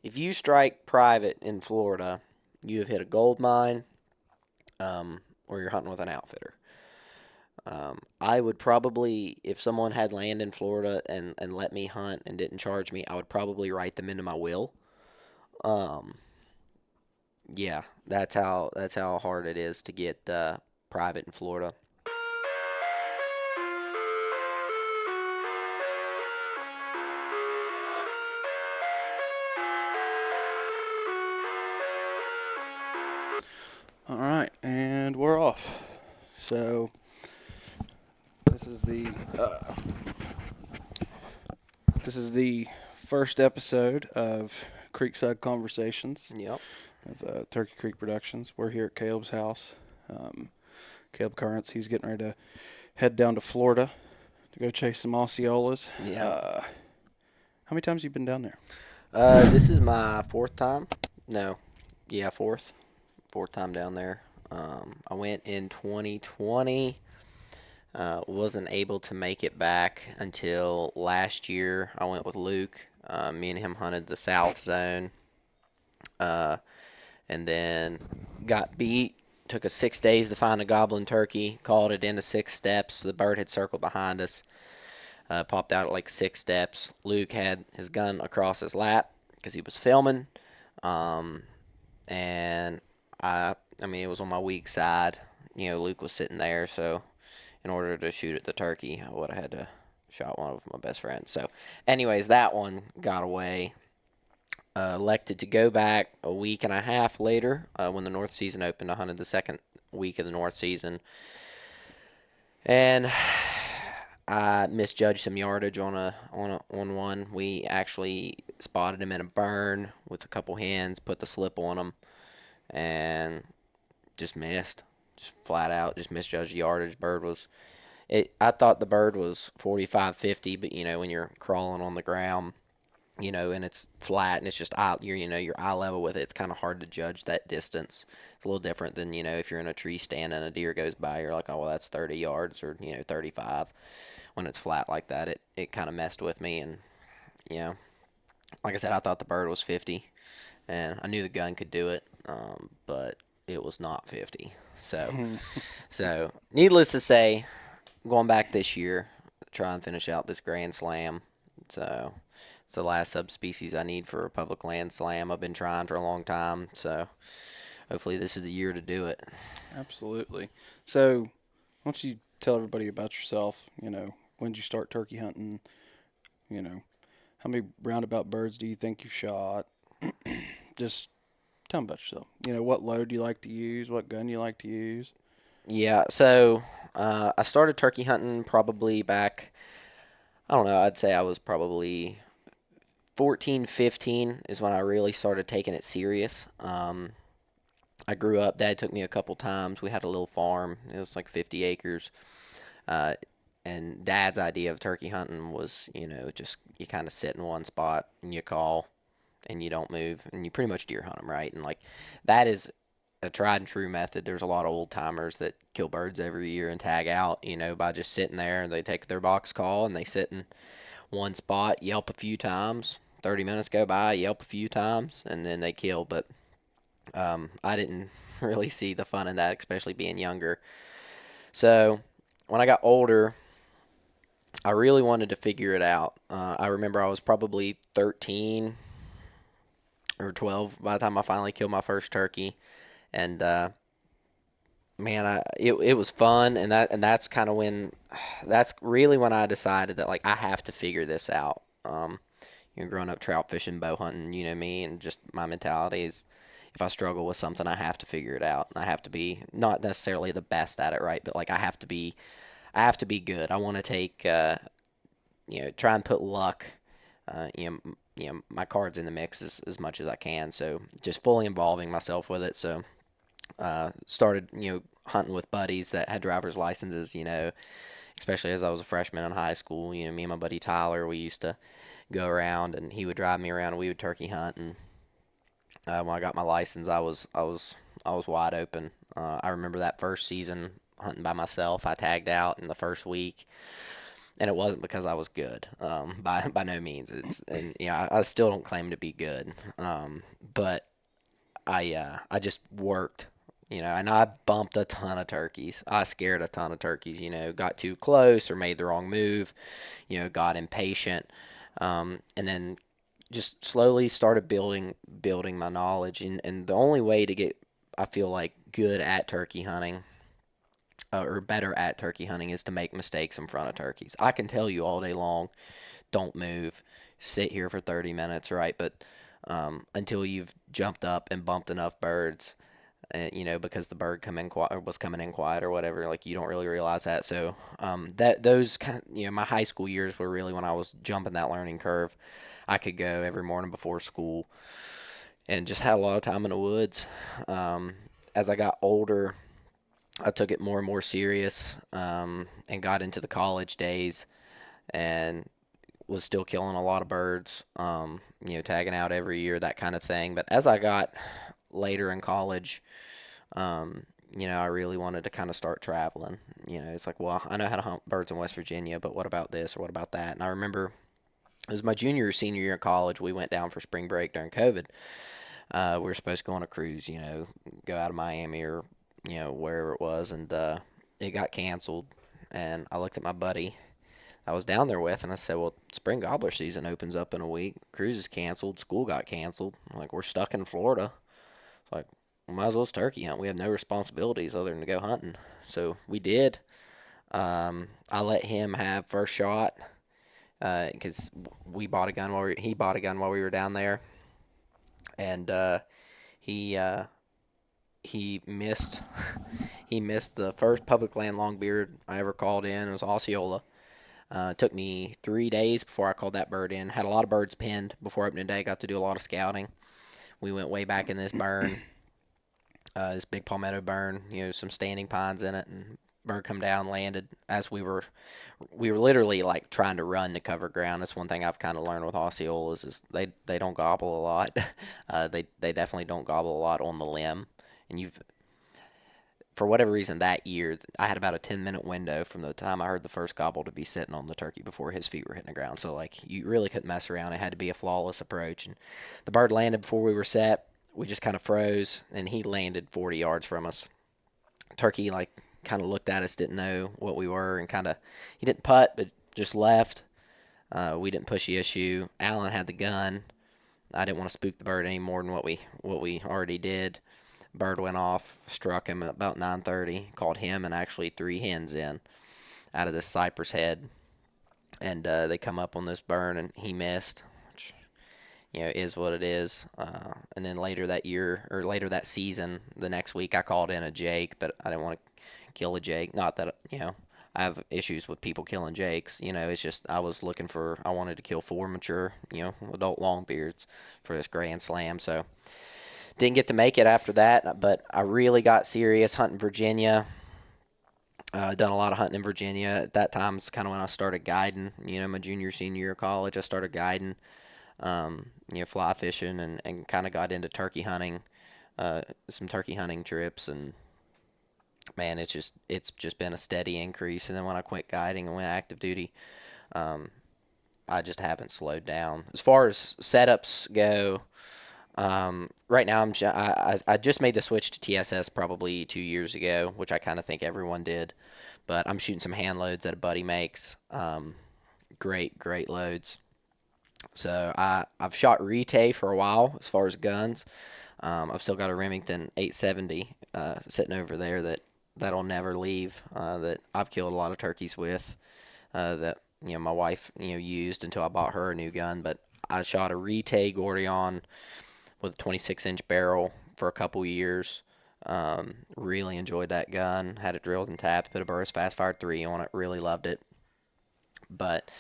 if you strike private in Florida, you have hit a gold mine, or you're hunting with an outfitter. I would probably, if someone had land in Florida and let me hunt and didn't charge me, I would probably write them into my will. Um, yeah, that's how hard it is to get private in Florida. All right, and we're off. So this is the uh, this is the first episode of Creekside Conversations Yep. of Turkey Creek Productions. We're here at Caleb's house. Um, Caleb Currence, he's getting ready to head down to Florida to go chase some Osceolas. Yeah. How many times have you been down there? This is my fourth time. No, yeah, fourth time down there. I went in 2020. Wasn't able to make it back until last year. I went with Luke. Me and him hunted the South Zone, uh, and then got beat. Took us 6 days to find a goblin turkey. Called it into 6 steps. The bird had circled behind us. Popped out at like 6 steps. Luke had his gun across his lap because he was filming. Um, and I mean, it was on my weak side. Luke was sitting there, so in order to shoot at the turkey, I would have had to shot one of my best friends. So, anyways, that one got away. Elected to go back a week and a half later when the North season opened. I hunted the second week of the North season, and I misjudged some yardage on one. We actually spotted him in a burn with a couple hands, put the slip on him, and just missed. Just flat out, just misjudged the yardage. Bird was it. I thought the bird was 45, 50, but when you're crawling on the ground, and it's flat and it's just you're eye level with it. It's kind of hard to judge that distance. It's a little different than if you're in a tree stand and a deer goes by, you're like, oh well, that's 30 yards or 35. When it's flat like that, it kind of messed with me, and you know, like I said, I thought the bird was 50, and I knew the gun could do it, but it was not 50. So, so needless to say, going back this year, try and finish out this Grand Slam. So it's the last subspecies I need for a public land slam. I've been trying for a long time, so hopefully this is the year to do it. Absolutely. So, why don't you tell everybody about yourself? When did you start turkey hunting? You know, how many roundabout birds do you think you shot? Just tell them about yourself. What load do you like to use? What gun you like to use? Yeah, so I started turkey hunting probably back, I don't know, I'd say I was probably 14, 15 is when I really started taking it serious. I grew up, Dad took me a couple times. We had a little farm, it was like 50 acres. Uh, and Dad's idea of turkey hunting was, just you kind of sit in one spot and you call and you don't move and you pretty much deer hunt them, right? And like that is a tried and true method. There's a lot of old timers that kill birds every year and tag out, by just sitting there, and they take their box call and they sit in one spot, yelp a few times. 30 minutes go by, yelp a few times, and then they kill. But I didn't really see the fun in that, especially being younger. So when I got older, I really wanted to figure it out. I remember I was probably 13 or 12 by the time I finally killed my first turkey, and man, it was fun, and that's kind of when that's really when I decided that like I have to figure this out. Growing up trout fishing, bow hunting, me, and just my mentality is if I struggle with something, I have to figure it out. I have to be not necessarily the best at it, right? But like I have to be good. I want to take try and put luck, my cards in the mix as much as I can. So just fully involving myself with it. So started hunting with buddies that had driver's licenses. Especially as I was a freshman in high school. Me and my buddy Tyler, we used to go around, and he would drive me around, and we would turkey hunt. And when I got my license, I was wide open. I remember that first season hunting by myself. I tagged out in the first week, and it wasn't because I was good. By no means. And I still don't claim to be good. But I just worked, and I bumped a ton of turkeys. I scared a ton of turkeys. Got too close or made the wrong move. Got impatient, and then just slowly started building my knowledge. And the only way to get, I feel like, good at turkey hunting, or better at turkey hunting, is to make mistakes in front of turkeys. I can tell you all day long, don't move, sit here for 30 minutes, right? But until you've jumped up and bumped enough birds, because the bird come in quiet, or was coming in quiet or whatever, like you don't really realize that. So that those kind, my high school years were really when I was jumping that learning curve. I could go every morning before school and just had a lot of time in the woods. As I got older, I took it more and more serious, and got into the college days, and was still killing a lot of birds, tagging out every year, that kind of thing. But as I got later in college, um, I really wanted to kind of start traveling. It's like, well, I know how to hunt birds in West Virginia, but what about this or what about that? And I remember it was my junior or senior year in college. We went down for spring break during COVID. We were supposed to go on a cruise, go out of Miami or, wherever it was, and it got canceled. And I looked at my buddy I was down there with, and I said, "Well, spring gobbler season opens up in a week. Cruise is canceled. School got canceled. Like, we're stuck in Florida. It's like, we might as well just turkey hunt. We have no responsibilities other than to go hunting." So we did. I let him have first shot, because he bought a gun while we were down there, and he he missed he missed the first public land longbeard I ever called in. It was Osceola. It took me 3 days before I called that bird in. Had a lot of birds pinned before opening day. Got to do a lot of scouting. We went way back in this burn, this big palmetto burn. Some standing pines in it, and bird come down, landed as we were literally like trying to run to cover ground. That's one thing I've kind of learned with Osceolas is they don't gobble a lot. They definitely don't gobble a lot on the limb. And you've For whatever reason that year, I had about a 10-minute window from the time I heard the first gobble to be sitting on the turkey before his feet were hitting the ground. So, like, you really couldn't mess around. It had to be a flawless approach. And the bird landed before we were set. We just kind of froze, and he landed 40 yards from us. Turkey, like, kind of looked at us, didn't know what we were, and he didn't putt, but just left. We didn't push the issue. Alan had the gun. I didn't want to spook the bird any more than what we already did. Bird went off, struck him at about 9:30. Called him and actually three hens in out of this cypress head, and they come up on this burn, and he missed, which is what it is. And then later that year, or later that season, the next week, I called in a Jake, but I didn't want to kill a Jake. Not that I have issues with people killing Jakes. It's just I wanted to kill four mature, adult longbeards for this Grand Slam. So didn't get to make it after that, but I really got serious hunting Virginia. Done a lot of hunting in Virginia. At that time, it's kind of when I started guiding. My junior, senior year of college, I started guiding, fly fishing, and kind of got into turkey hunting, some turkey hunting trips. And man, it's just been a steady increase. And then when I quit guiding and went active duty, um, I just haven't slowed down. As far as setups go, right now I just made the switch to TSS probably 2 years ago, which I kind of think everyone did. But I'm shooting some hand loads that a buddy makes. Great loads. So I've shot Rite for a while as far as guns. I've still got a Remington 870 sitting over there that'll never leave. That I've killed a lot of turkeys with. That my wife used until I bought her a new gun. But I shot a Rite Gordion with a 26-inch barrel for a couple years. Really enjoyed that gun. Had it drilled and tapped. Put a Burris Fast Fire 3 on it. Really loved it. But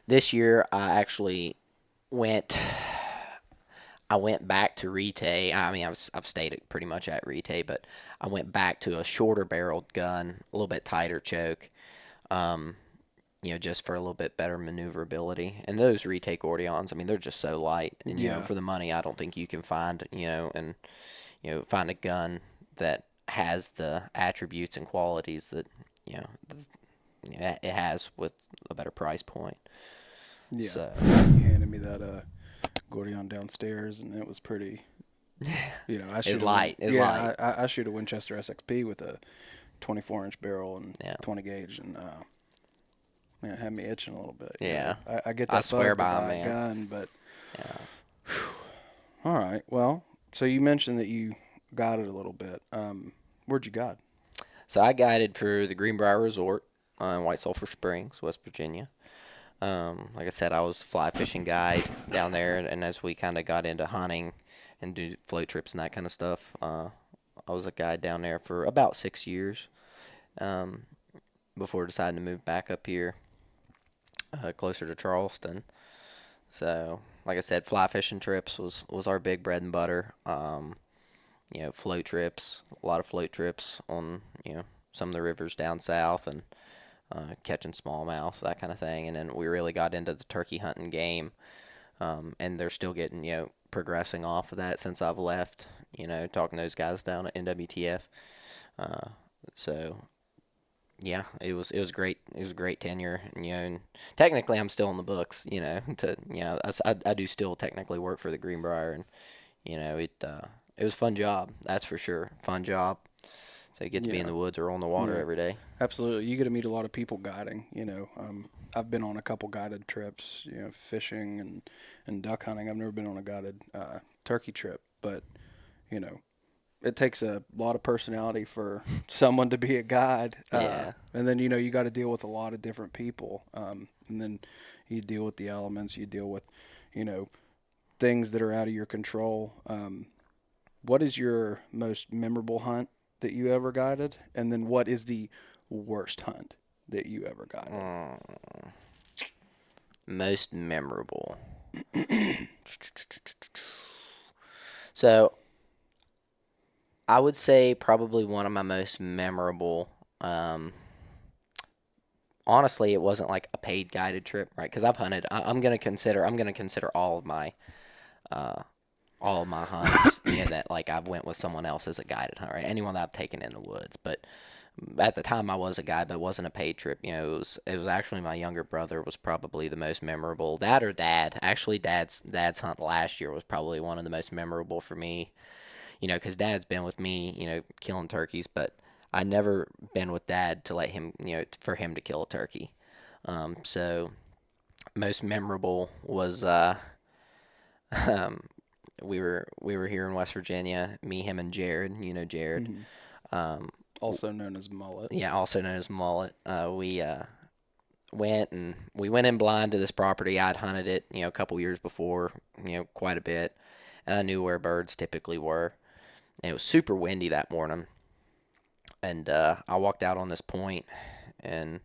this year I actually went. I went back to Rite. I mean, I've stayed pretty much at Rite, but I went back to a shorter barreled gun, a little bit tighter choke. Um, just for a little bit better maneuverability. And those retake Ordeons, I mean, they're just so light. And, Yeah. for the money, I don't think you can find, find a gun that has the attributes and qualities that, you know, it has with a better price point. Yeah. So You handed me that Gordion downstairs, and it was pretty. I it's should have went. light. It's Yeah, light. I shoot a Winchester SXP with a 24-inch barrel and Yeah. 20 gauge, and man, it had me itching a little bit. Yeah. I get I that swear bug to by 'em, buy a man. gun, but Yeah. all right. Well, so you mentioned that you got it a little bit. Where'd you got? So I guided for the Greenbrier Resort in White Sulphur Springs, West Virginia. Like I said, I was a fly fishing guide down there, and as we kind of got into hunting and do float trips and that kind of stuff, I was a guide down there for about 6 years um, before deciding to move back up here closer to Charleston. So, like I said, fly fishing trips was our big bread and butter. Float trips, a lot of float trips on some of the rivers down south and catching smallmouth, that kind of thing. And then we really got into the turkey hunting game, and they're still getting progressing off of that since I've left. Talking to those guys down at NWTF. Uh, so yeah, it was great. It was a great tenure, and technically I'm still in the books. I do still technically work for the Greenbrier, and it was a fun job. That's for sure, fun job. So you get to be in Yeah, the woods or on the water yeah, every day. absolutely. You get to meet a lot of people guiding. I've been on a couple guided trips. Fishing and duck hunting. I've never been on a guided turkey trip, but you know, it takes a lot of personality for someone to be a guide. Yeah, And then you got to deal with a lot of different people. And then you deal with the elements. You deal with you know things that are out of your control. What is your most memorable hunt that you ever guided? And then what is the worst hunt that you ever guided? most memorable. So I would say probably one of my most memorable. Um, Honestly, it wasn't like a paid guided trip, right? Because I've hunted. I'm gonna consider uh, all of my hunts, that like I've went with someone else as a guided hunt, right? Anyone that I've taken in the woods. But at the time, I was a guide, but it wasn't a paid trip. It was actually my younger brother was probably the most memorable. That or dad. Actually, dad's hunt last year was probably one of the most memorable for me. Because dad's been with me, killing turkeys, but I never been with dad to let him, for him to kill a turkey. So most memorable was um, we were here in West Virginia, me, him, and Jared. Jared. Hmm. Um, Also known as mullet. yeah, also known as Mullet. We went in blind to this property. I'd hunted it, a couple years before, quite a bit, and I knew where birds typically were. And it was super windy that morning, and I walked out on this point, and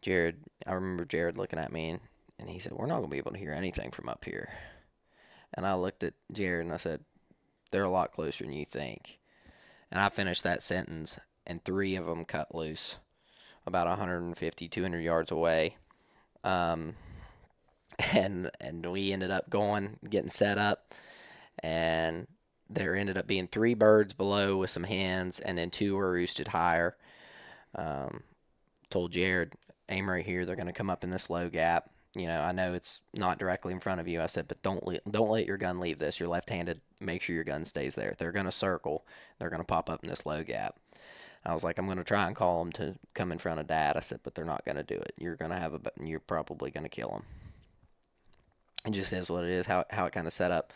I remember Jared looking at me, and he said, "We're not gonna be able to hear anything from up here." And I looked at Jared and I said, "They're a lot closer than you think." And I finished that sentence, and three of them cut loose about 150, 200 yards away. Um, and we ended up getting set up, and there ended up being three birds below with some hens, and then two were roosted higher. Um, Told Jared, aim right here. They're going to come up in this low gap. I know it's not directly in front of you. I said, but don't let your gun leave this. You're left-handed. Make sure your gun stays there. They're going to circle. They're going to pop up in this low gap. I was like, I'm going to try and call them to come in front of Dad. I said, but they're not going to do it. You're probably going to kill them. It just is what it is. How it kind of set up.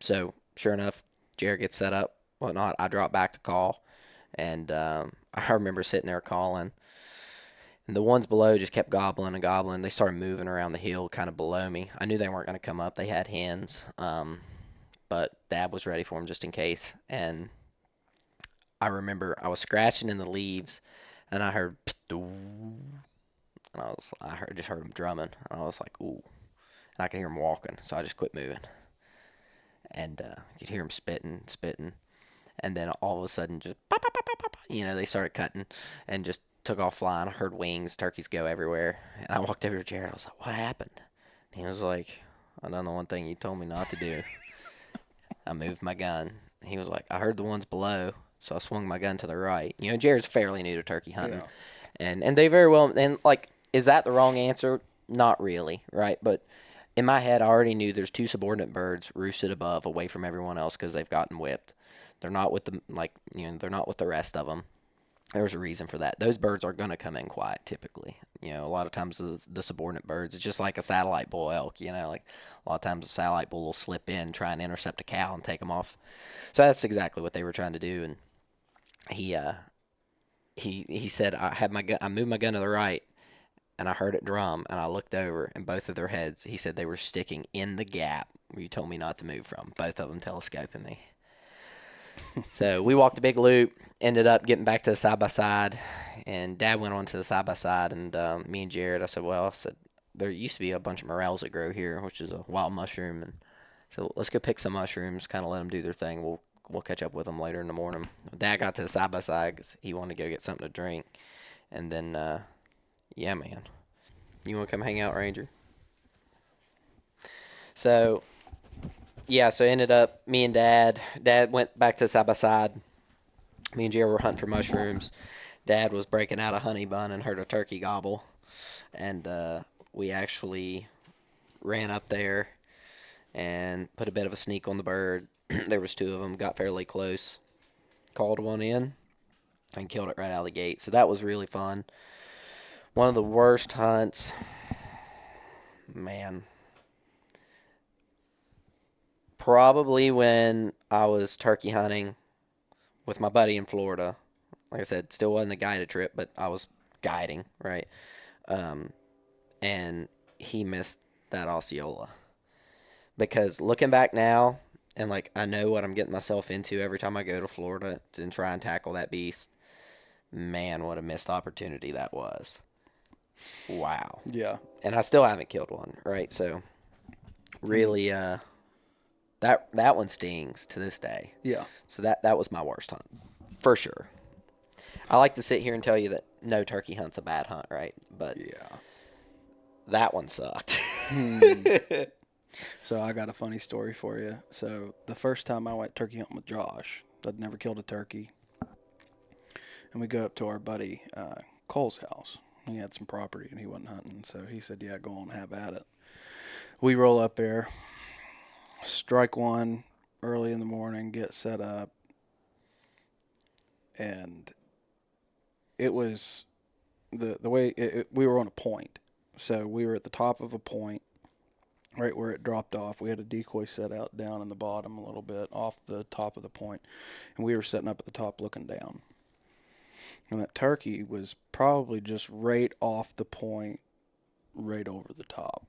So sure enough, Jared gets set up, whatnot. I drop back to call, and I remember sitting there calling, and the ones below just kept gobbling and gobbling. They started moving around the hill, kind of below me. I knew they weren't going to come up. They had hens, but Dad was ready for them just in case. And I remember I was scratching in the leaves, and I heard, and just heard them drumming, and I was like, ooh, and I could hear them walking, so I just quit moving, and I could hear them spitting, spitting, and then all of a sudden, just pop, pop, pop, pop, pop, they started cutting, and just took off flying. I heard wings, turkeys go everywhere, and I walked over to Jared. I was like, "What happened?" And he was like, "I done the one thing you told me not to do. I moved my gun." He was like, "I heard the ones below, so I swung my gun to the right." Jared's fairly new to turkey hunting, Yeah. And they very well, and like, is that the wrong answer? Not really, right? But in my head, I already knew there's two subordinate birds roosted above, away from everyone else because they've gotten whipped. They're not with the like, they're not with the rest of them. There's a reason for that. Those birds are gonna come in quiet typically. A lot of times the subordinate birds, it's just like a satellite bull elk. Like a lot of times a satellite bull will slip in, try and intercept a cow and take them off. So that's exactly what they were trying to do. And he he said, I moved my gun to the right, and I heard it drum, and I looked over, and both of their heads, he said, they were sticking in the gap where you told me not to move from. Both of them telescoping me. So we walked a big loop, ended up getting back to the side by side, and Dad went on to the side by side, and me and Jared, I said, there used to be a bunch of morels that grow here, which is a wild mushroom, and so let's go pick some mushrooms, kind of let them do their thing. We'll catch up with them later in the morning. Dad got to the side by side because he wanted to go get something to drink, and then yeah, man, you want to come hang out, Ranger? So yeah, so ended up me and Dad. Dad went back to side by side. Me and Jerry were hunting for mushrooms. Dad was breaking out a honey bun and heard a turkey gobble, and we actually ran up there and put a bit of a sneak on the bird. There was two of them. Got fairly close. Called one in and killed it right out of the gate. So that was really fun. One of the worst hunts, man. Probably when I was turkey hunting with my buddy in Florida. Like I said, still wasn't a guided trip, but I was guiding, right? Um, and he missed that Osceola. Because looking back now, and like I know what I'm getting myself into every time I go to Florida to try and tackle that beast, man, what a missed opportunity that was. Wow. Yeah. And I still haven't killed one, right? So really, that one stings to this day. Yeah. So that was my worst hunt, for sure. I like to sit here and tell you that no turkey hunt's a bad hunt, right? But Yeah. that one sucked. So I got a funny story for you. So the first time I went turkey hunting with Josh, I'd never killed a turkey, and we go up to our buddy Cole's house. He had some property and he wasn't hunting, so he said, "Yeah, go on, have at it." We roll up there, strike one early in the morning, get set up, and it was the way we were on a point. So we were at the top of a point, right where it dropped off. We had a decoy set out down in the bottom a little bit off the top of the point, and we were setting up at the top looking down. And that turkey was probably just right off the point, right over the top,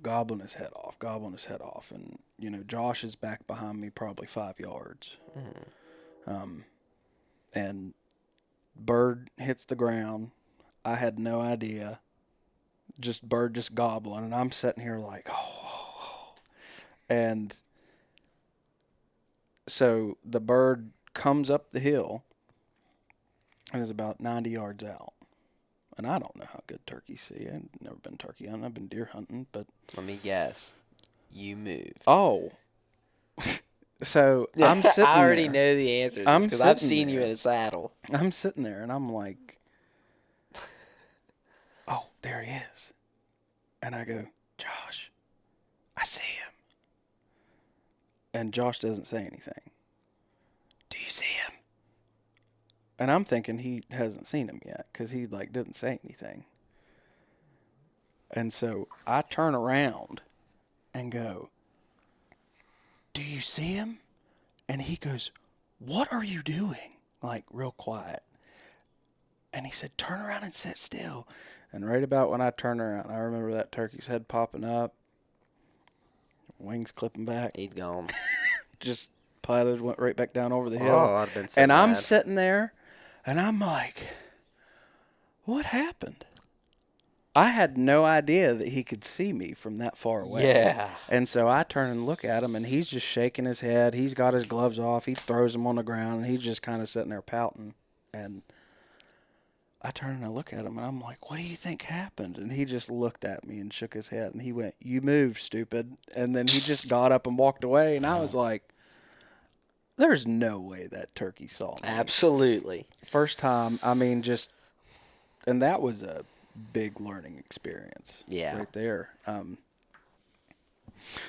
gobbling his head off, gobbling his head off. And, Josh is back behind me probably 5 yards. And bird hits the ground. I had no idea. Bird just gobbling. And I'm sitting here like, oh. And so the bird comes up the hill and is about 90 yards out. And I don't know how good turkeys see. I've never been turkey hunting. I've been deer hunting, but Let me guess. You moved. oh, so I'm sitting I already there. know the answer to I'm this because I've sitting seen you there. in a saddle. I'm sitting there and I'm like, oh, there he is. And I go, Josh, I see him. And Josh doesn't say anything. Do you see him? And I'm thinking he hasn't seen him yet because he didn't say anything. And so I turn around and go, do you see him? And he goes, what are you doing? Like real quiet. And he said, turn around and sit still. And right about when I turned around, I remember that turkey's head popping up, wings clipping back, He's gone. just piloted, went right back down over the hill. Oh, I'd have been so and I'm mad. sitting there, and I'm like, what happened? I had no idea that he could see me from that far away. Yeah. And so I turn and look at him, and he's just shaking his head. He's got his gloves off. He throws them on the ground, and he's just kind of sitting there pouting. And I turn and I look at him, and I'm like, what do you think happened? And he just looked at me and shook his head, and he went, you moved, stupid. And then he just got up and walked away, and I was like, there's no way that turkey saw me. Absolutely. First time, I mean, just and that was a big learning experience Yeah. right there.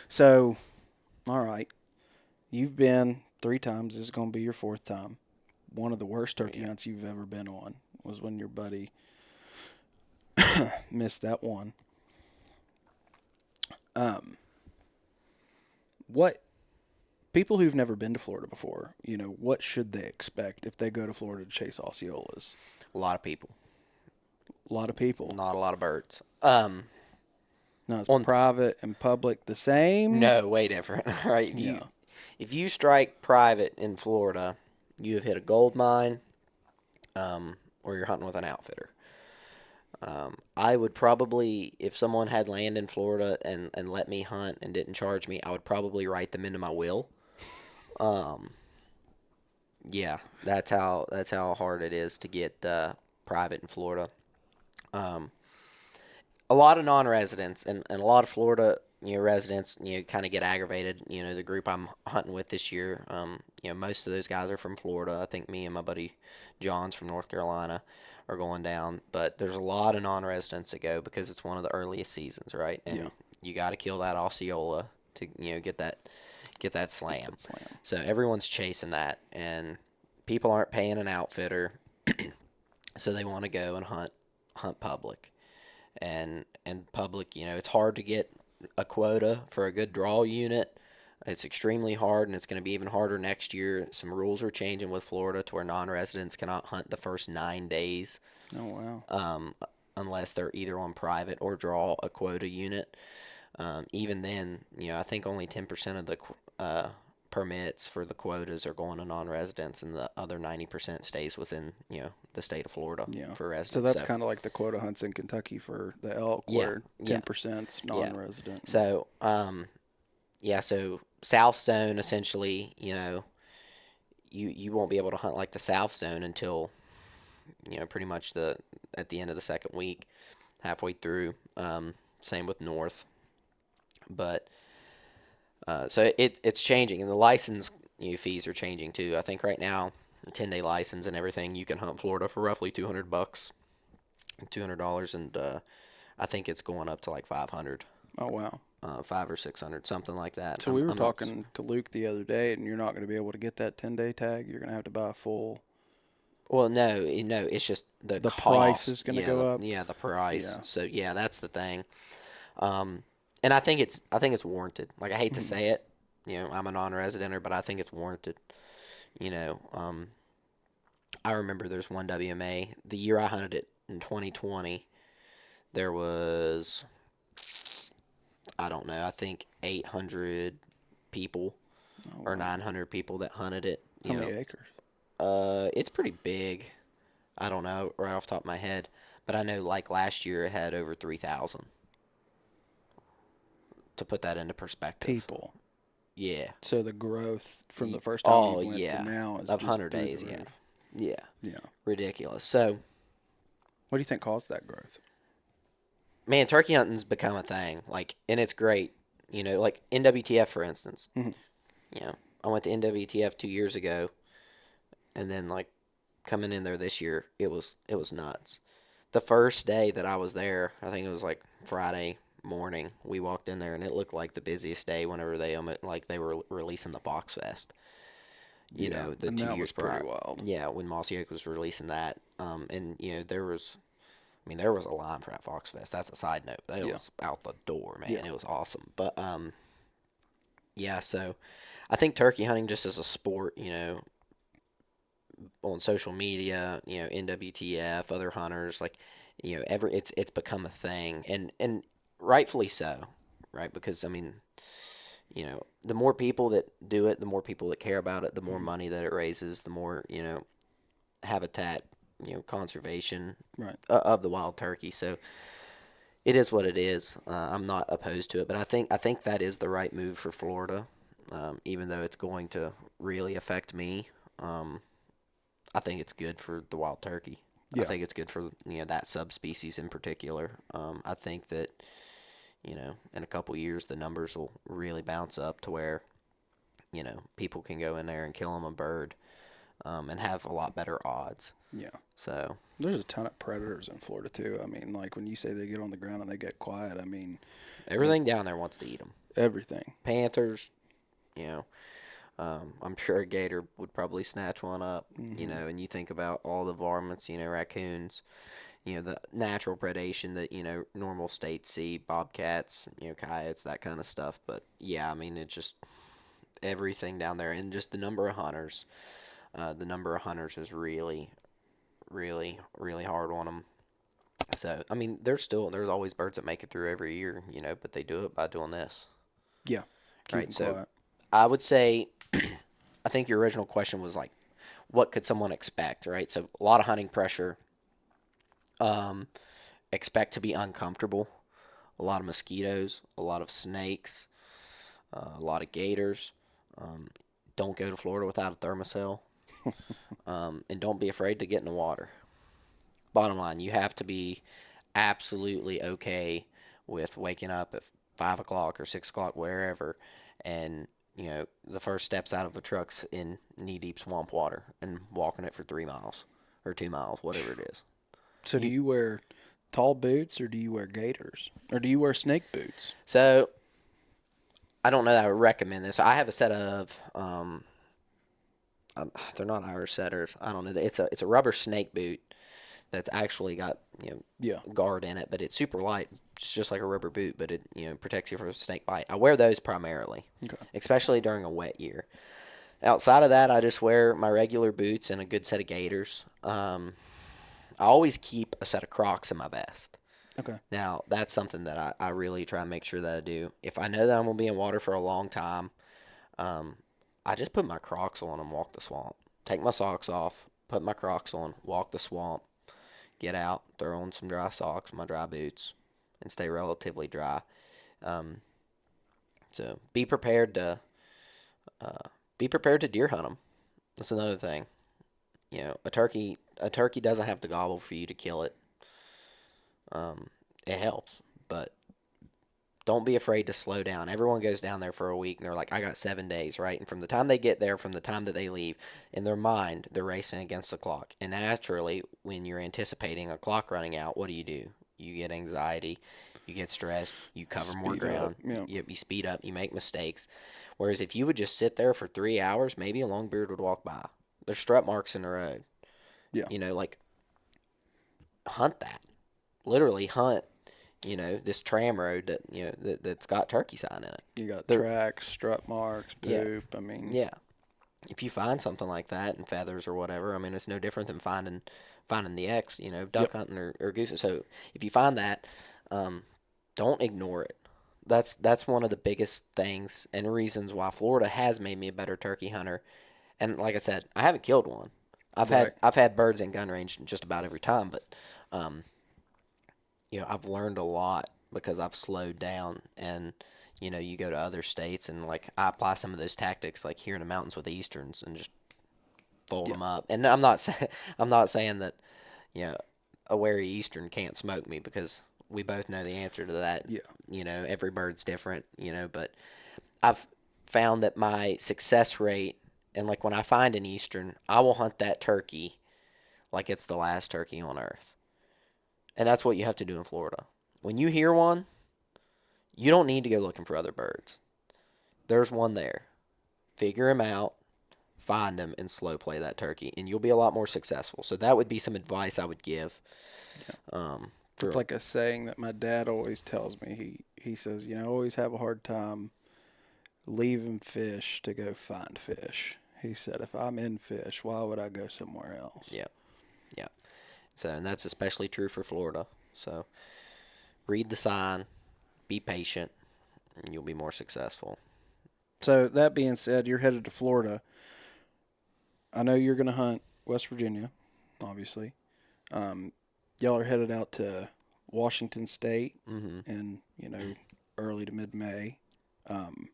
So, all right, you've been 3 times. This is going to be your fourth time. One of the worst turkey Yeah. hunts you've ever been on was when your buddy missed that one. Um, what people who've never been to Florida before, what should they expect if they go to Florida to chase Osceolas? A lot of people, A lot of people. not a lot of birds. Now, is On private and public the same? No, way different. Right? Yeah. If you strike private in Florida, you have hit a gold mine, or you're hunting with an outfitter. I would probably, if someone had land in Florida and let me hunt and didn't charge me, I would probably write them into my will. Um, yeah, that's how hard it is to get private in Florida. Um, a lot of non-residents and a lot of Florida, residents, kind of get aggravated. The group I'm hunting with this year, most of those guys are from Florida. I think me and my buddy John's from North Carolina are going down, but there's a lot of non-residents that go because it's one of the earliest seasons, right? Yeah. And you got to kill that Osceola to get that Get slam. that slam. So everyone's chasing that, and people aren't paying an outfitter, so they want to go and hunt public and public. It's hard to get a quota for a good draw unit. It's extremely hard, and it's going to be even harder next year. Some rules are changing with Florida to where non-residents cannot hunt the first 9 days, Oh, wow. um, unless they're either on private or draw a quota unit. Even then, I think only 10% of the permits for the quotas are going to non-residents, and the other 90% stays within the state of Florida Yeah. for So residents. that's So kind of like the quota hunts in Kentucky for the elk, yeah, where yeah, 10% yeah. non-resident. So yeah, so South Zone essentially, you won't be able to hunt like the South Zone until pretty much the at the end of the second week, halfway through. Same with North, but so it's changing, and the license fees are changing too. I think right now, a 10-day license and everything, you can hunt Florida for roughly $200, $200, and I think it's going up to like 500, Oh, wow. 500 or 600, something like that. So I'm we were I'm not. talking to Luke the other day, and you're not going to be able to get that 10-day tag. You're going to have to buy a full. Well, no, no, it's just the The price is cost. going to Yeah, go up. the price. Yeah. So yeah, that's the thing. And I think it's warranted. Like, I hate to Mhm. say it, I'm a non-residenter, but I think it's warranted. You know, um, I remember there's one WMA the year I hunted it in 2020. There was, I don't know, I think 800 people Oh, or wow. 900 people that hunted it. How many acres? It's pretty big. I don't know right off the top of my head, but I know like last year it had over 3,000. To put that into perspective, People. yeah. So the growth from the first time Oh you went to yeah, now is of just 100 through the days, yeah, roof. yeah, Yeah. ridiculous. So, What do you think caused that growth? man, turkey hunting's become a thing, like, and it's great. Like NWTF for instance. Mhm. I went to NWTF 2 years ago, and then like coming in there this year, it was nuts. The first day that I was there, I think it was like Friday morning. We walked in there, and it looked like the busiest day whenever like they were releasing the Fox Fest. Yeah, The and two that was years pretty prior. wild. Yeah, when Mossy Oak was releasing that, and there was a line for that Fox Fest. That's a side note. That Yeah. was out the door, Yeah. man. It was awesome. But yeah. So I think turkey hunting just as a sport, on social media, NWTF, other hunters, like, it's become a thing, and rightfully so, right? Because the more people that do it, the more people that care about it, the more Mhm. money that it raises, the more habitat, conservation Right. of the wild turkey. So it is what it is. I'm not opposed to it, but I think that is the right move for Florida, even though it's going to really affect me. Um, I think it's good for the wild turkey. I Yeah. think it's good for that subspecies in particular. I think that in a couple years the numbers will really bounce up to where people can go in there and kill them a bird. and have a lot better odds. Yeah. So There's a ton of predators in Florida too. I mean, like when you say they get on the ground and they get quiet, I mean, it, everything down there wants to eat them. everything. Panthers, you know, I'm sure a gator would probably snatch one up, Hmm. and you think about all the varmints, raccoons, the natural predation that, normal states see, bobcats, coyotes, that kind of stuff. But yeah, I mean, it's just everything down there, and just the number of hunters. The number of hunters is really, really, really hard on them. So, I mean, there's always birds that make it through every year, but they do it by doing this, Yeah. Keep right? them So, quiet. I would say, I think your original question was like, what could someone expect, right? So, a lot of hunting pressure. Um, expect to be uncomfortable. A lot of mosquitoes, a lot of snakes, a lot of gators. Um, don't go to Florida without a thermocell, and don't be afraid to get in the water. Bottom line, you have to be absolutely okay with waking up at 5 o'clock or 6 o'clock, wherever, and the first steps out of a truck's in knee deep swamp water and walking it for 3 miles or 2 miles, whatever it is. So do You you wear tall boots or do you wear gaiters? Or do you wear snake boots? so I don't know that I would recommend this. I have a set of they're not Irish setters. I don't know. It's a rubber snake boot that's actually got Yeah. guard in it, but it's super light. It's just like a rubber boot, but it protects you from a snake bite. I wear those primarily, Okay. especially during a wet year. Outside of that, I just wear my regular boots and a good set of gaiters. I always keep a set of Crocs in my vest. Okay. Now, that's something that I really try and make sure that I do. If I know that I'm going to be in water for a long time, um, I just put my Crocs on and walk the swamp. Take my socks off, put my Crocs on, walk the swamp, get out, throw on some dry socks, my dry boots, and stay relatively dry. Um, so uh, be prepared to deer hunt them. That's another thing. A turkey doesn't have to gobble for you to kill it. Um, it helps, but don't be afraid to slow down. Everyone goes down there for a week and they're like, I got 7 days, right? And from the time they get there, from the time that they leave, in their mind, they're racing against the clock. And naturally, when you're anticipating a clock running out, what do? You get anxiety, you get stressed, you cover more Speed up. ground, Yeah. you speed up, you make mistakes. Whereas if you would just sit there for 3 hours, maybe a longbeard would walk by. There's strut marks in the road. Yeah. Like hunt that. Literally hunt this tram road that's got turkey sign in it. You got There, tracks, strut marks, yeah, poop. I mean, yeah. If you find something like that and feathers or whatever, I mean, it's no different than finding the X, yep. duck hunting or goose. So if you find that, um, don't ignore it. That's one of the biggest things and reasons why Florida has made me a better turkey hunter. And like I said, I haven't killed one. I've had Right. I've had birds in gun range just about every time, but um, I've learned a lot because I've slowed down and you go to other states and like I apply some of those tactics like here in the mountains with the Easterns and just fold Yeah. them up. And I'm not saying that a wary Eastern can't smoke me because we both know the answer to that. Yeah. Every bird's different. But I've found that my success rate and like when I find an Eastern, I will hunt that turkey like it's the last turkey on earth. And that's what you have to do in Florida. When you hear one, you don't need to go looking for other birds. There's one there. Figure him out, find him, and slow play that turkey, and you'll be a lot more successful. So that would be some advice I would give. Yeah. It's For like a saying that my dad always tells me. He says, I always have a hard time leaving fish to go find fish. He said, if I'm in fish, why would I go somewhere else? yeah, yeah. So and that's especially true for Florida. So read the sign, be patient, and you'll be more successful. So that being said, you're headed to Florida. I know you're going to hunt West Virginia, obviously. Um, y'all are headed out to Washington State Mm-hmm. in, early to mid May. Um,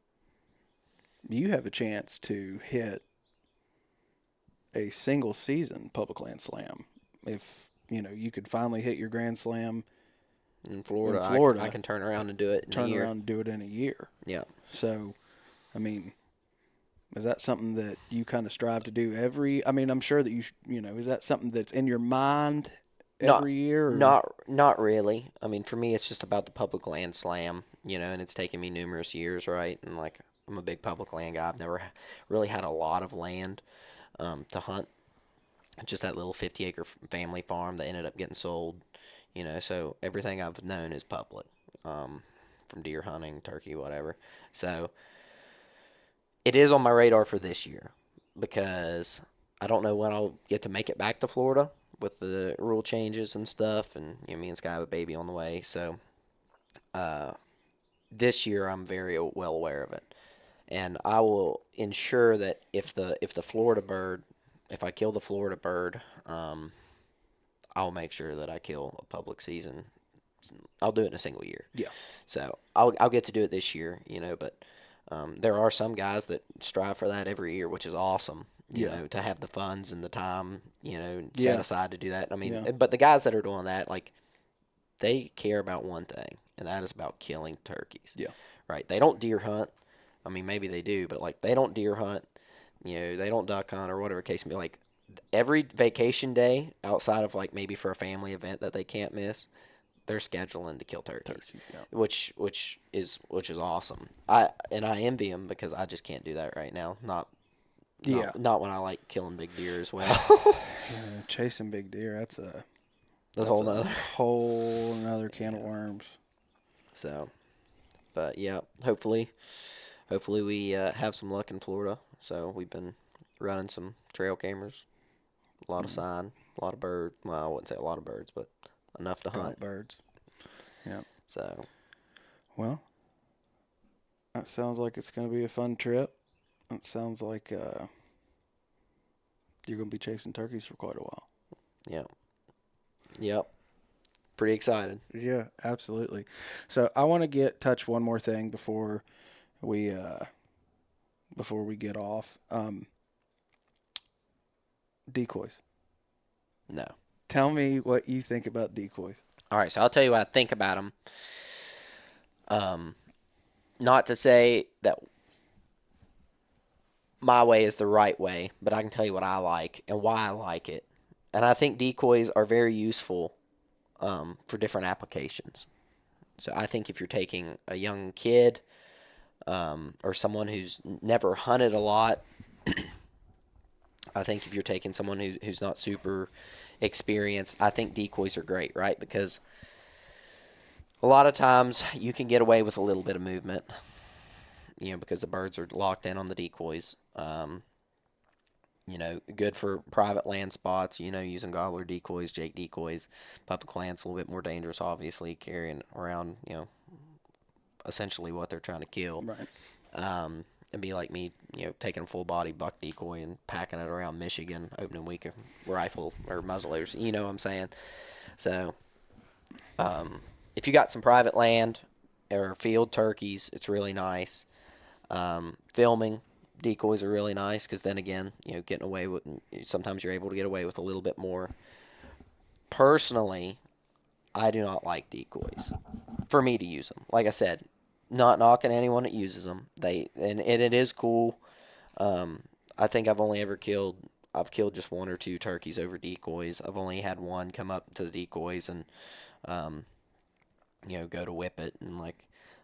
you have a chance to hit a single season public land slam. If, you could finally hit your grand slam In in Florida, I Florida, can turn around and do it in a turn year. around and do it in a year. Yeah. So, I mean, Is that something that you kind of strive to do every? I mean, I'm sure that is that something that's in your mind Not, every year, or not really. I mean, for me, it's just about the public land slam, and it's taken me numerous years, right? And like, I'm a big public land guy. I've never really had a lot of land to hunt. Just that little 50-acre family farm that ended up getting sold, So everything I've known is public, from deer hunting, turkey, whatever. So it is on my radar for this year because I don't know when I'll get to make it back to Florida with the rule changes and stuff, and me and Sky have a baby on the way. So uh, this year I'm very well aware of it, and I will ensure that if the Florida bird, if I kill the Florida bird, I'll make sure that I kill a public season. I'll do it in a single year. yeah, So I'll get to do it this year, but there are some guys that strive for that every year, which is awesome. yeah, To have the funds and the time, set yeah, aside to do that. I mean, yeah, but the guys that are doing that, like, they care about one thing, and that is about killing turkeys, yeah, right? They don't deer hunt. I mean, maybe they do, but like, they don't deer hunt. They don't duck hunt or whatever case may be. Like, every vacation day outside of like maybe for a family event that they can't miss, they're scheduling to kill turkeys, turkey, yeah, which is awesome. I envy them because I just can't do that right now. Not yeah. not when I like killing big deer as well. Yeah, chasing big deer. That's a That's whole a nother. whole another can of Yeah. worms. So, but yeah, hopefully we have some luck in Florida. So we've been running some trail cameras, a lot of Mm. sign, a lot of bird. Well, I wouldn't say a lot of birds, but enough to hunt. Gaunt birds. Yeah. So Well, that sounds like it's going to be a fun trip. It sounds like you're going to be chasing turkeys for quite a while. yeah, yep, pretty excited. Yeah, absolutely. So I want to get touch one more thing we before we get off. Decoys. No. Tell me what you think about decoys. All right, so I'll tell you what I think about them. Um, Not to say that my way is the right way, but I can tell you what I like and why I like it. And I think decoys are very useful for different applications. So I think if you're taking a young kid or someone who's never hunted a lot, I think if you're taking someone who's not super experienced, I think decoys are great, right? Because a lot of times you can get away with a little bit of movement, because the birds are locked in on the decoys. Good for private land spots, using gobbler decoys, jake decoys. Public land's a little bit more dangerous, obviously, carrying around, essentially what they're trying to kill. Right. It'd be like me, taking a full body buck decoy and packing it around Michigan, opening week of rifle or muzzleloaders. You know what I'm saying? So, if you got some private land or field turkeys, it's really nice. Filming decoys are really nice because then again, getting away with, sometimes you're able to get away with a little bit more. Personally, I do not like decoys for me to use them. Like I said, not knocking anyone that uses them. And it is cool. I think I've killed just one or two turkeys over decoys. I've only had one come up to the decoys and um, go to whip it, and like,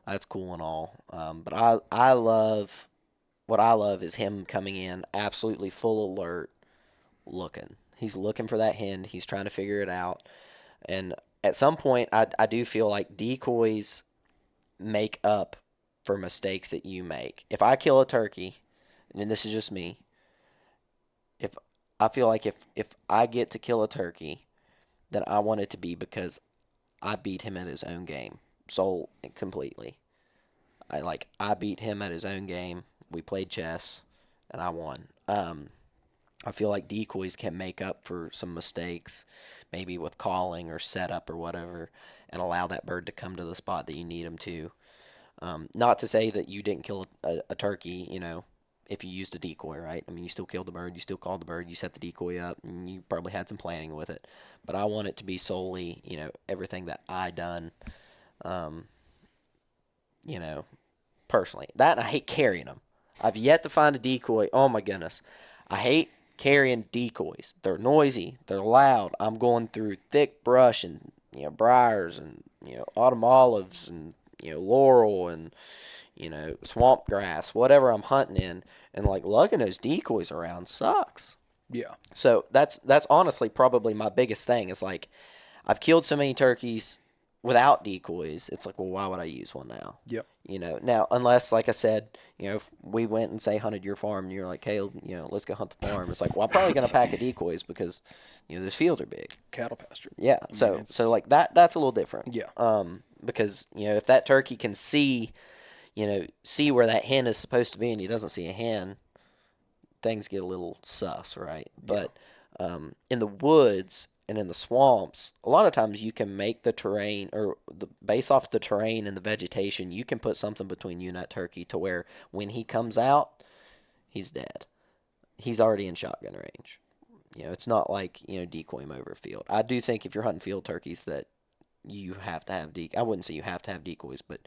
that's cool and all. But I love what I love is him coming in absolutely full alert, looking. He's looking for that hen. He's trying to figure it out. And at some point, I do feel like decoys make up for mistakes that you make. If I kill a turkey, and this is just me, if I feel like if I get to kill a turkey, then I want it to be because I beat him at his own game, so completely. I beat him at his own game. We played chess, and I won. I feel like decoys can make up for some mistakes, maybe with calling or setup or whatever, and allow that bird to come to the spot that you need him to. Not to say that you didn't kill a turkey, if you used a decoy, right? I mean, you still killed the bird, you still called the bird, you set the decoy up, and you probably had some planning with it. But I want it to be solely, everything that I done, um, you know, personally. That, and I hate carrying them. I've yet to find a decoy. Oh my goodness. I hate carrying decoys. They're noisy, they're loud. I'm going through thick brush and briars and autumn olives and laurel and swamp grass, whatever I'm hunting in, and like lugging those decoys around sucks. Yeah. So that's honestly probably my biggest thing is like I've killed so many turkeys without decoys. It's like, well, why would I use one now? Yep. Now unless like I said, if we went and say hunted your farm and you're like, hey, let's go hunt the farm. It's like, well, I'm probably gonna pack a decoys because those fields are big. Cattle pasture. Yeah. I mean, So it's like that's a little different. yeah. Because if that turkey can see where that hen is supposed to be and he doesn't see a hen, things get a little sus, right? Yeah. But in the woods and in the swamps, a lot of times you can make the terrain based off the terrain and the vegetation, you can put something between you and that turkey to where when he comes out, he's dead. He's already in shotgun range. It's not like decoy him over a field. I do think if you're hunting field turkeys that you have to have I wouldn't say you have to have decoys, but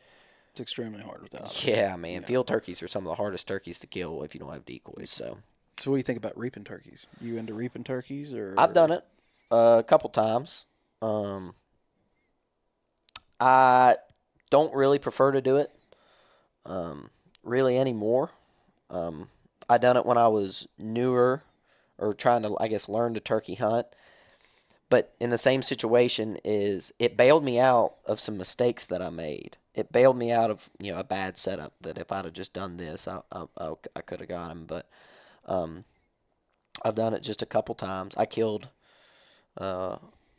It's extremely hard without them. yeah, man, Yeah. field turkeys are some of the hardest turkeys to kill if you don't have decoys. So So what do you think about reaping turkeys? You into reaping turkeys I've done or it a couple times. Um, I don't really prefer to do it really anymore. Um, I done it when I was newer or trying to, I guess, learn to turkey hunt. But in the same situation is it bailed me out of some mistakes that I made. It bailed me out of a bad setup that if I'd have just done this, I could have got him. But um, I've done it just a couple times. I killed uh,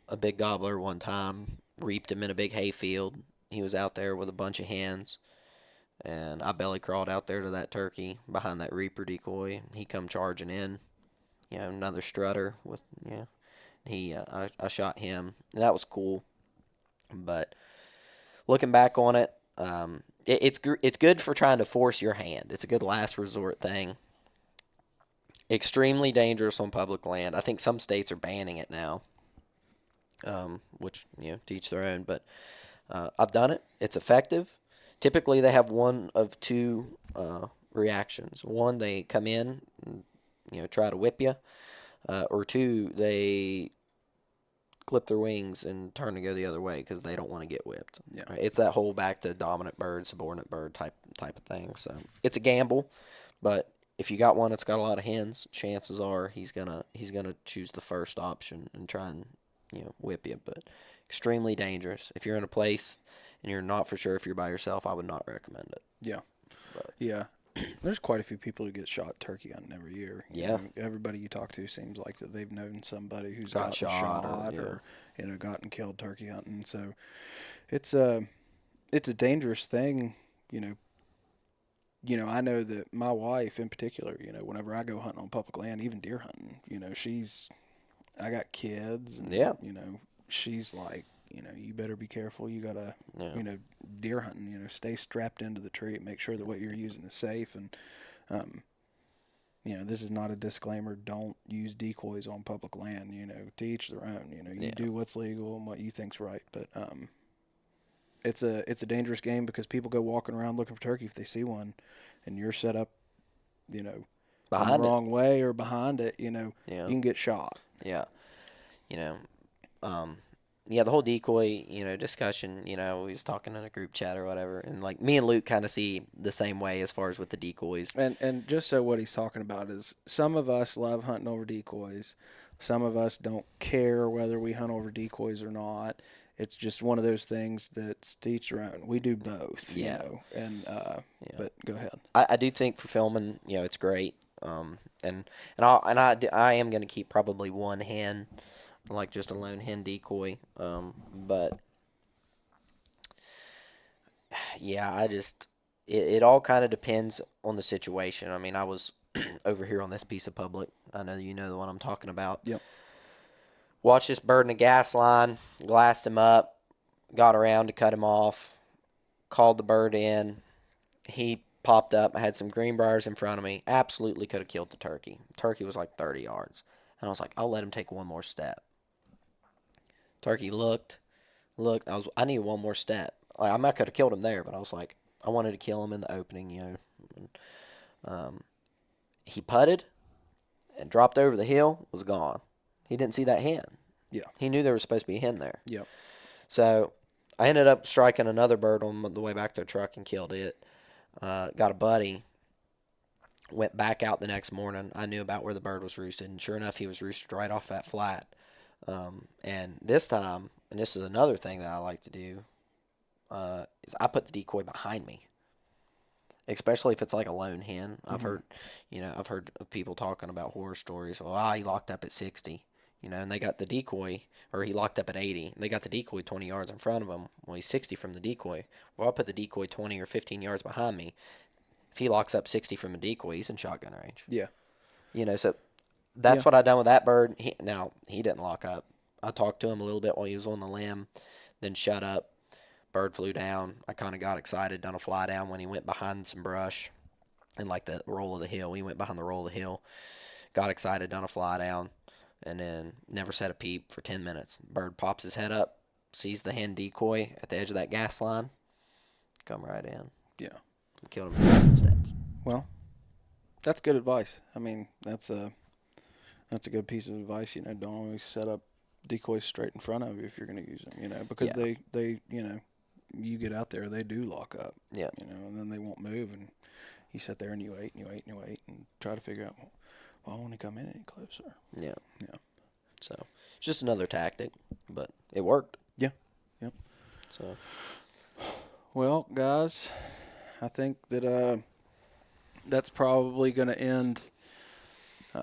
a big gobbler one time, reaped him in a big hayfield. He was out there with a bunch of hens, and I belly crawled out there to that turkey behind that reaper decoy. He come charging in, another strutter with I shot him. And that was cool, but looking back on it, it's good for trying to force your hand. It's a good last resort thing. Extremely dangerous on public land. I think some states are banning it now, which to each their own. But I've done it. It's effective. Typically, they have one of two reactions. One, they come in and try to whip you, or two, they clip their wings and turn to go the other way because they don't want to get whipped. yeah. Right? It's that whole back to dominant bird, subordinate bird type of thing. So it's a gamble, but if you got one that's got a lot of hens, chances are he's gonna choose the first option and try and whip you. But extremely dangerous. If you're in a place and you're not for sure if you're by yourself, I would not recommend it. Yeah. But Yeah. There's quite a few people who get shot turkey hunting every year. yeah, Everybody you talk to seems like that they've known somebody who's got gotten shot shot yeah. or gotten killed turkey hunting. So it's a dangerous thing. I know that my wife in particular. Whenever I go hunting on public land, even deer hunting, I got kids, and Yeah. she's like, you better be careful. You gotta, Yeah. deer hunting. Stay strapped into the tree. Make sure that what you're using is safe. And, um, this is not a disclaimer. Don't use decoys on public land. To each their own. You Yeah. do what's legal and what you think's right. But it's a dangerous game because people go walking around looking for turkey if they see one, and you're set up, in the Behind it. wrong way or behind it. You Yeah. can get shot. Yeah. You know, um, yeah, the whole decoy, discussion, we was talking in a group chat or whatever, and like me and Luke kind of see the same way as far as with the decoys. And just so what he's talking about is some of us love hunting over decoys. Some of us don't care whether we hunt over decoys or not. It's just one of those things that's to each their own. We do both, Yeah. And Yeah. but go ahead. I do think for filming, it's great. I am gonna keep probably one hen, like just a lone hen decoy. But yeah, it all kind of depends on the situation. I mean, I was over here on this piece of public. I know you know the one I'm talking about. Yep. Watched this bird in a gas line, glassed him up, got around to cut him off, called the bird in. He popped up. I had some greenbriers in front of me. Absolutely could have killed the turkey. Turkey was like 30 yards. And I was like, I'll let him take one more step. Turkey looked. I needed one more step. Like, I might could have killed him there, but I was like, I wanted to kill him in the opening, Um, he putted and dropped over the hill, was gone. He didn't see that hen. Yeah. He knew there was supposed to be a hen there. Yep. So I ended up striking another bird on the way back to the truck and killed it. Got a buddy. Went back out the next morning. I knew about where the bird was roosted, and sure enough, he was roosted right off that flat. And this time, and this is another thing that I like to do, is I put the decoy behind me, especially if it's like a lone hen. Mm-hmm. I've heard of people talking about horror stories. Well, he locked up at 60, and they got the decoy, or he locked up at 80. They got the decoy 20 yards in front of him. Well, he's 60 from the decoy. Well, I put the decoy 20 or 15 yards behind me. If he locks up 60 from the decoy, he's in shotgun range. Yeah. So Yeah. that's what I done with that bird. He didn't lock up. I talked to him a little bit while he was on the limb, then shut up. Bird flew down. I kind of got excited, done a fly down when he went behind some brush and like the roll of the hill. He went behind the roll of the hill. Got excited, done a fly down, and then never said a peep for 10 minutes. Bird pops his head up, sees the hen decoy at the edge of that gas line, come right in. Yeah. Killed him in 15 steps. Well, that's good advice. I mean, that's a good piece of advice. Don't always set up decoys straight in front of you if you're going to use them. Because Yeah. they you get out there, they do lock up. Yeah. And then they won't move, and you sit there and you wait and you wait and you wait and try to figure out, well, I want to come in any closer. Yeah. Yeah. So it's just another tactic, but it worked. Yeah. Yep. So Well, guys, I think that that's probably going to end uh,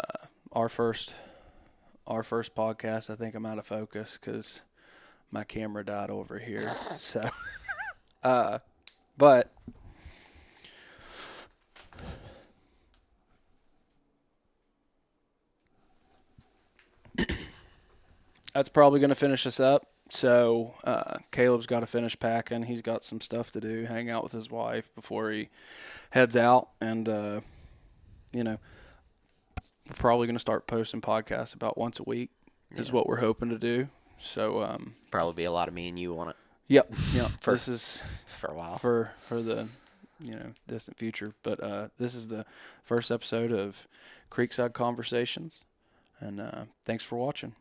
our first podcast. I think I'm out of focus because my camera died over here. So, but that's probably going to finish us up. So Caleb's got to finish packing. He's got some stuff to do, hang out with his wife before he heads out. And, we're probably going to start posting podcasts about once a week is what we're hoping to do. So probably be a lot of me and you on it. Yep. For- This is for a while. for the distant future. But this is the first episode of Creekside Conversations. And thanks for watching.